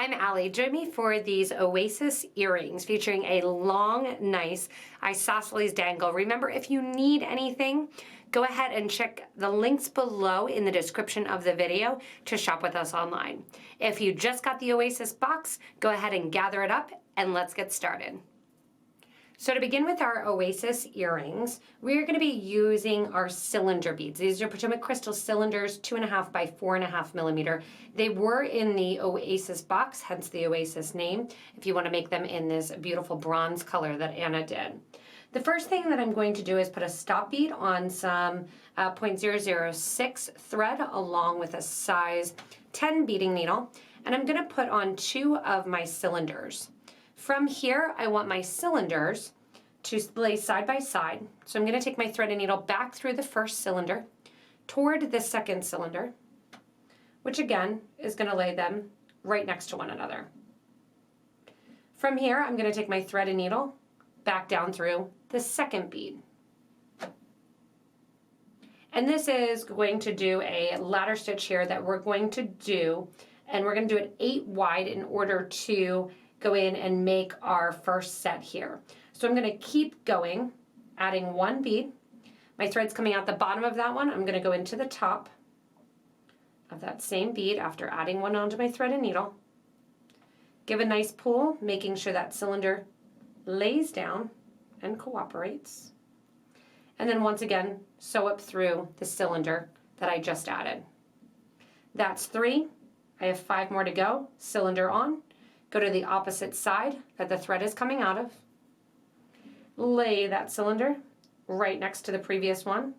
I'm Allie. Join me for these Oasis earrings featuring a long, nice isosceles dangle. Remember, if you need anything, go ahead and check the links below in the description of the video to shop with us online. If you just got the Oasis box, go ahead and gather it up and let's get started. So to begin with our Oasis earrings, we're going to be using our cylinder beads. These are Potomac Crystal Cylinders, 2.5 by 4.5 millimeter. They were in the Oasis box, hence the Oasis name, if you want to make them in this beautiful bronze color that Anna did. The first thing that I'm going to do is put a stop bead on some 0.006 thread along with a size 10 beading needle, and I'm going to put on 2 of my cylinders. From here, I want my cylinders to lay side by side. So I'm going to take my thread and needle back through the first cylinder toward the second cylinder, which again is going to lay them right next to one another. From here, I'm going to take my thread and needle back down through the second bead. And this is going to do a ladder stitch here that we're going to do, and we're going to do it 8 wide in order to go in and make our first set here. So I'm going to keep going, adding 1 bead. My thread's coming out the bottom of that one. I'm going to go into the top of that same bead after adding 1 onto my thread and needle. Give a nice pull, making sure that cylinder lays down and cooperates. And then once again, sew up through the cylinder that I just added. That's 3. I have 5 more to go. Cylinder on. Go to the opposite side that the thread is coming out of. Lay that cylinder right next to the previous one.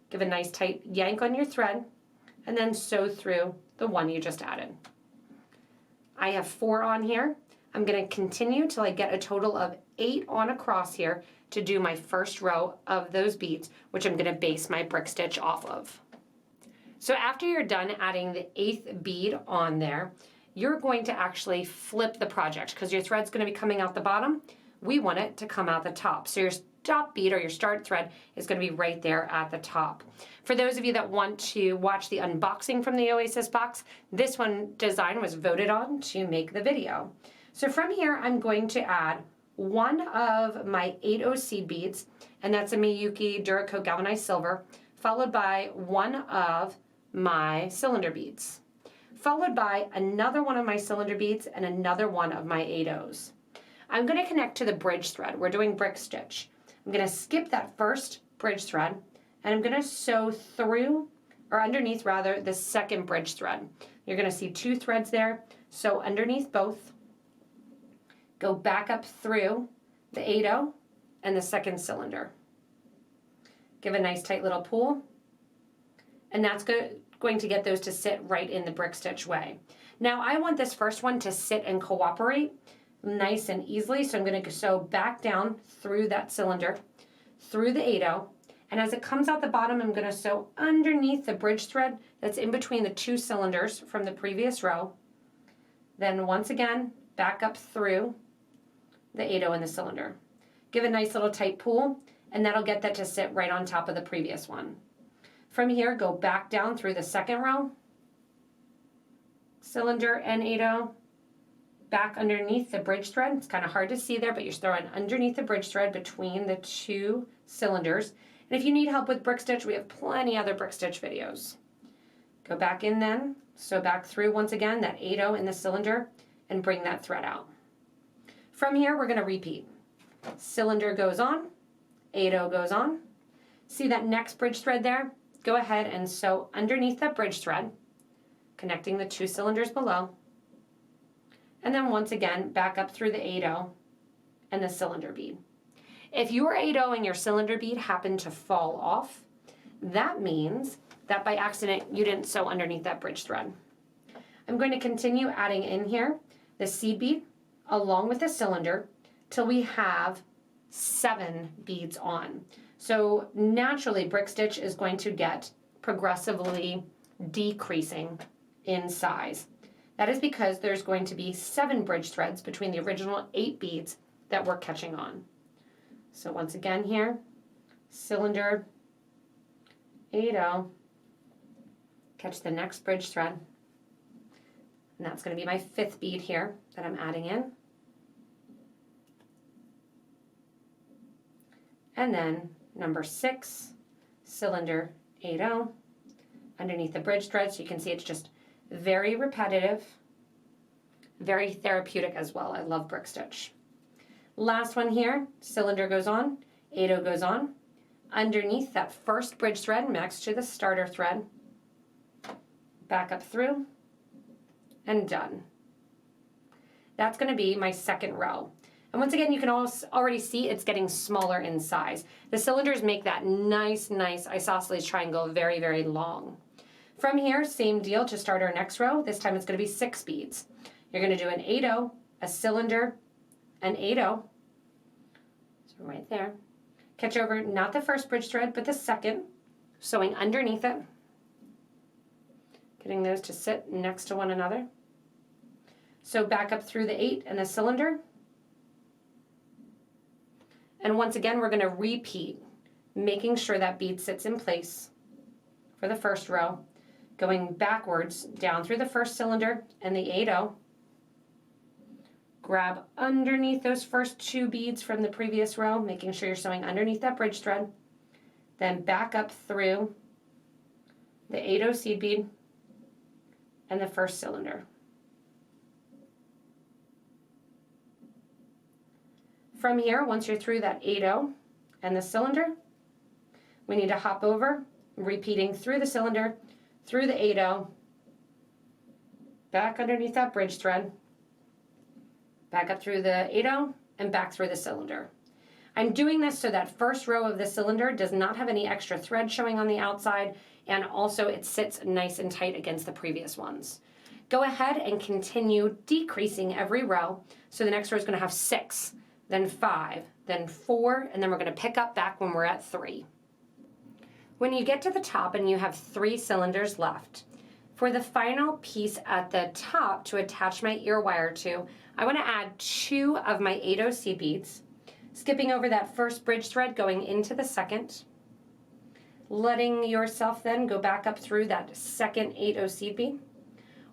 Give a nice tight yank on your thread and then sew through the one you just added. I have 4 on here. I'm going to continue till I get a total of 8 on across here to do my first row of those beads, which I'm going to base my brick stitch off of. So after you're done adding the 8th bead on there, you're going to actually flip the project because your thread's going to be coming out the bottom. We want it to come out the top. So your stop bead or your start thread is going to be right there at the top. For those of you that want to watch the unboxing from the Oasis box, this one design was voted on to make the video. So from here, I'm going to add 1 of my 80 seed beads, and that's a Miyuki Duracoat galvanized silver, followed by 1 of my cylinder beads, followed by another 1 of my cylinder beads and another 1 of my 80s. I'm going to connect to the bridge thread. We're doing brick stitch. I'm going to skip that first bridge thread and I'm going to sew through, or underneath rather, the second bridge thread. You're going to see 2 threads there. Sew underneath both. Go back up through the 80 and the second cylinder. Give a nice tight little pull, and that's going to get those to sit right in the brick stitch way. Now I want this first one to sit and cooperate nice and easily, so I'm going to sew back down through that cylinder, through the 80, and as it comes out the bottom, I'm going to sew underneath the bridge thread that's in between the 2 cylinders from the previous row. Then once again, back up through the 80 and the cylinder. Give a nice little tight pull, and that'll get that to sit right on top of the previous one. From here, go back down through the second row, cylinder and 80, back underneath the bridge thread. It's kind of hard to see there, but you're throwing underneath the bridge thread between the 2 cylinders. And if you need help with brick stitch, we have plenty other brick stitch videos. Go back in then, sew back through once again that 80 in the cylinder and bring that thread out. From here, we're going to repeat. Cylinder goes on, 80 goes on. See that next bridge thread there? Go ahead and sew underneath that bridge thread, connecting the 2 cylinders below. And then once again, back up through the 80 and the cylinder bead. If your 80 and your cylinder bead happen to fall off, that means that by accident you didn't sew underneath that bridge thread. I'm going to continue adding in here the seed bead along with the cylinder till we have 7 beads on. So naturally, brick stitch is going to get progressively decreasing in size. That is because there's going to be 7 bridge threads between the original 8 beads that we're catching on. So once again here, cylinder, 80, catch the next bridge thread, And that's going to be my 5th bead here that I'm adding in. And then number 6, cylinder 80, underneath the bridge thread, so you can see it's just very repetitive, very therapeutic as well. I love brick stitch. Last one here, cylinder goes on, 80 goes on, underneath that first bridge thread next to the starter thread, back up through, and done. That's going to be my 2nd row. And once again, you can already see it's getting smaller in size. The cylinders make that nice isosceles triangle very, very long. From here, same deal to start our next row. This time it's going to be 6 beads. You're going to do an 80, a cylinder, an 80. So right there. Catch over not the first bridge thread, but the 2nd, sewing underneath it. Getting those to sit next to one another. So back up through the 8 and the cylinder. And once again, we're going to repeat, making sure that bead sits in place for the first row, going backwards down through the first cylinder and the 80. Grab underneath those first 2 beads from the previous row, making sure you're sewing underneath that bridge thread. Then back up through the 80 seed bead and the first cylinder. From here, once you're through that 80 and the cylinder, we need to hop over, repeating through the cylinder, through the 80, back underneath that bridge thread, back up through the 80, and back through the cylinder. I'm doing this so that first row of the cylinder does not have any extra thread showing on the outside, and also it sits nice and tight against the previous ones. Go ahead and continue decreasing every row. So the next row is going to have 6. Then 5, then 4, and then we're going to pick up back when we're at 3. When you get to the top and you have 3 cylinders left, for the final piece at the top to attach my ear wire to, I want to add 2 of my 80 seed beads, skipping over that first bridge thread, going into the 2nd, letting yourself then go back up through that 2nd 80 seed bead.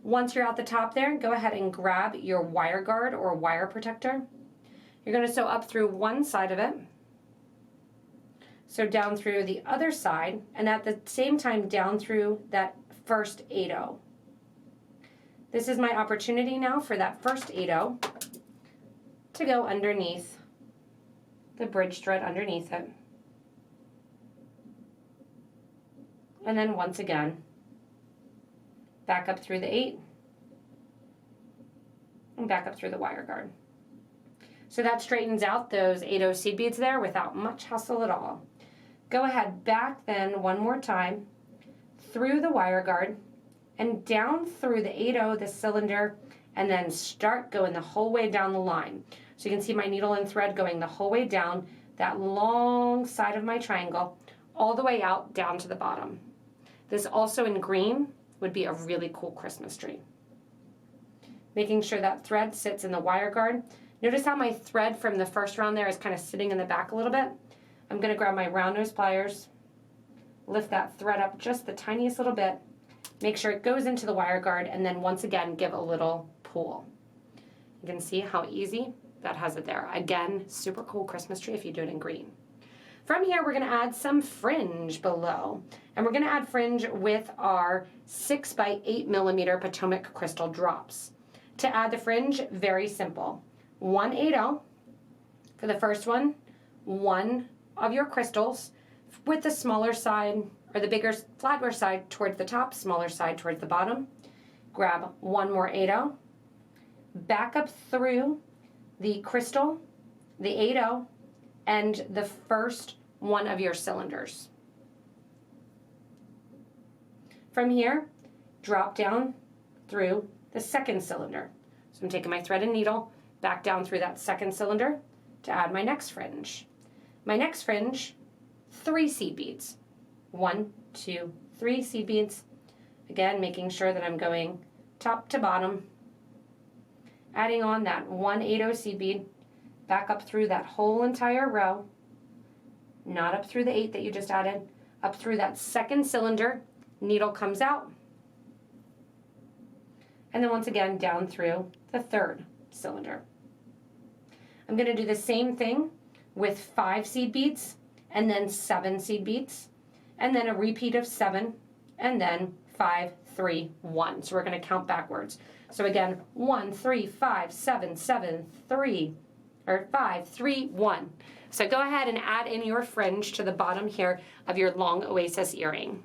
Once you're at the top there, go ahead and grab your wire guard or wire protector. You're going to sew up through one side of it, sew down through the other side, and at the same time down through that first 80. This is my opportunity now for that first 80 to go underneath the bridge thread underneath it. And then once again, back up through the 8 and back up through the wire guard. So that straightens out those 80 seed beads there without much hustle at all. Go ahead back then one more time through the wire guard and down through the 80, the cylinder, and then start going the whole way down the line. So you can see my needle and thread going the whole way down that long side of my triangle, all the way out down to the bottom. This also in green would be a really cool Christmas tree. Making sure that thread sits in the wire guard. Notice how my thread from the first round there is kind of sitting in the back a little bit. I'm going to grab my round nose pliers, lift that thread up just the tiniest little bit, make sure it goes into the wire guard, and then once again give a little pull. You can see how easy that has it there. Again, super cool Christmas tree if you do it in green. From here, we're going to add some fringe below, and we're going to add fringe with our 6 by 8 millimeter Potomac Crystal drops. To add the fringe, very simple. 1/80 for the first one, 1 of your crystals with the smaller side, or the bigger, flatter side towards the top, smaller side towards the bottom. Grab 1 more 80, back up through the crystal, the 80, and the first one of your cylinders. From here, drop down through the second cylinder. So I'm taking my thread and needle, back down through that second cylinder to add my next fringe. My next fringe, 3 seed beads. 1, 2, 3 seed beads. Again, making sure that I'm going top to bottom. Adding on that 1/80 seed bead, back up through that whole entire row. Not up through the 8 that you just added. Up through that second cylinder, needle comes out. and then once again down through the third cylinder. I'm going to do the same thing with 5 seed beads, and then 7 seed beads, and then a repeat of 7, and then 5, 3, 1. So we're going to count backwards. So again, 1, 3, 5, 7, 7, 3, or 5, 3, 1. So go ahead and add in your fringe to the bottom here of your long Oasis earring.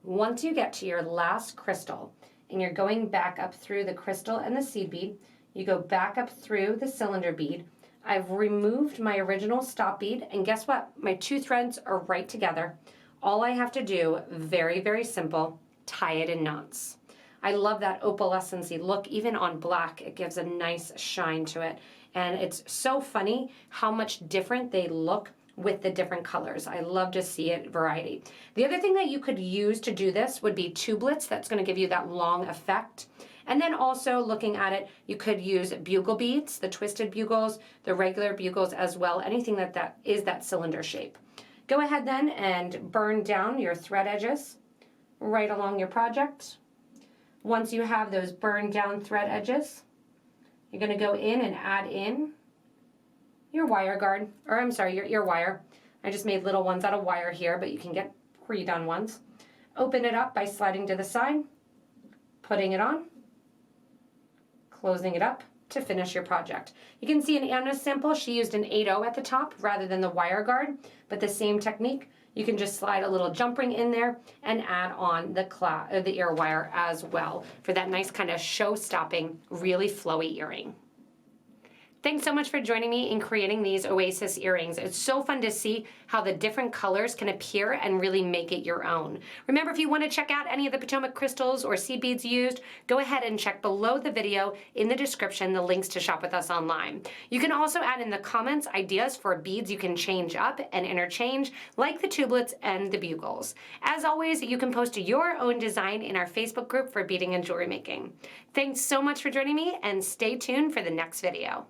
Once you get to your last crystal, and you're going back up through the crystal and the seed bead, you go back up through the cylinder bead. I've removed my original stop bead, and guess what? My 2 threads are right together. All I have to do, very, very simple, tie it in knots. I love that opalescency look. Even on black, it gives a nice shine to it. And it's so funny how much different they look with the different colors. I love to see it variety. The other thing that you could use to do this would be tubelets. That's going to give you that long effect. And then also looking at it, you could use bugle beads, the twisted bugles, the regular bugles as well, anything that is that cylinder shape. Go ahead then and burn down your thread edges right along your project. Once you have those burned down thread edges, you're going to go in and add in your wire guard, or I'm sorry, your ear wire. I just made little ones out of wire here, but you can get pre-done ones. Open it up by sliding to the side, putting it on, closing it up to finish your project. You can see in Anna's sample, she used an 8/0 at the top rather than the wire guard, but the same technique. You can just slide a little jump ring in there and add on the ear wire as well for that nice kind of show-stopping, really flowy earring. Thanks so much for joining me in creating these Oasis earrings. It's so fun to see how the different colors can appear and really make it your own. Remember, if you want to check out any of the Potomac crystals or seed beads used, go ahead and check below the video in the description the links to shop with us online. You can also add in the comments ideas for beads you can change up and interchange, like the tubelets and the bugles. As always, you can post your own design in our Facebook group for beading and jewelry making. Thanks so much for joining me, and stay tuned for the next video.